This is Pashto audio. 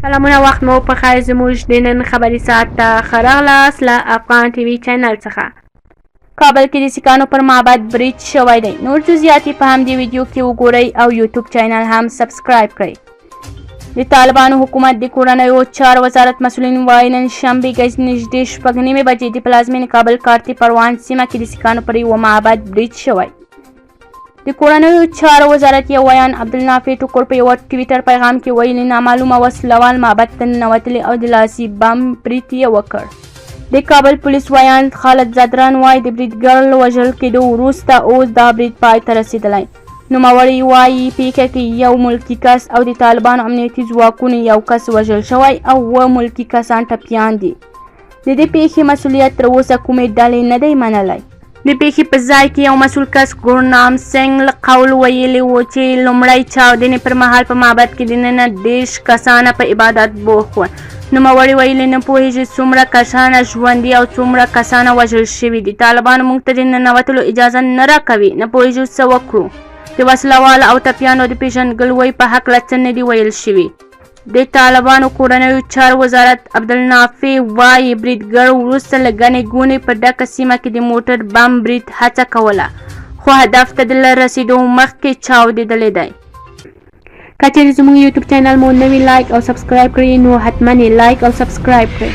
سلامونه وخت مو په خیر زموږ د نن خبري ساعت ته ښه راغلاست له افغان ټي وي چینل څخه. کابل کې د سیکانو پر معبد برید شوی دی. نور جزئیات په همدې ویډیو کې وګورئ او یوټیوب چینل هم سبسکرایب کړئ. د طالبانو حکومت د کورنیو چارو وزارت مسؤلین وایي نن شنبې نږدې 6:30 بجې د پلازمېنې کابل کارتي پروان سیمه کې د سیکانو پر یوه معبد برید شوی. د کورنیو چارو وزارت یو ویان عبدالنافع ټکور په یوه ټویټر پیغام کې ویلي نامعلومه وسلوال معبد ته ننوتلي او د لاسي بم برید یې وکړ. د کابل پولیس ویان خالد زدران وایي د بریدګر له وژل کېدو وروسته اوس دا برید پای ته رسېدلی. نوموړی وایي پیښه کې یو ملکي کس او د طالبانو امنیتي ځواکونو یو کس وژل شوی او 7 ملکي کسان ټپیان دي. د دې پیښې مسؤلیت تر اوسه کومې ډلې نه دی منلی. د پیښې په ځای کې یو مسؤل کس ګورنام سنګ له قول ویلي و چې لومړی چاودنې پر مهال په معبد کې دننه 10 کسانه په عبادت بوخت ول. نوموړي ویلي نه پوهېږي څومره کسانه ژوندي او څومره کسانه وژل شوي دي. طالبانو موږ ته د ننوتلو اجازه نه راکوي. نه پوهېږو څه وکړو. د وسلوالو او ټپیانو د پېژندګلوۍ په هکله څه نه دي ویل شوي. د طالبانو کورنیو چارو وزارت عبدالنافع وایي بریدګر وروسته له ګڼې ګوڼې په ډکه سیمه کې د موټر بم برید هڅه کوله خو هدف ته د رسېدو مخکې چاودېدلی دی. که چېرې زموږ یوټیوب چینل مو نوي لایک او سبسکرایب کړئ نو حتما یې لایک او سبسکرایب کړئ.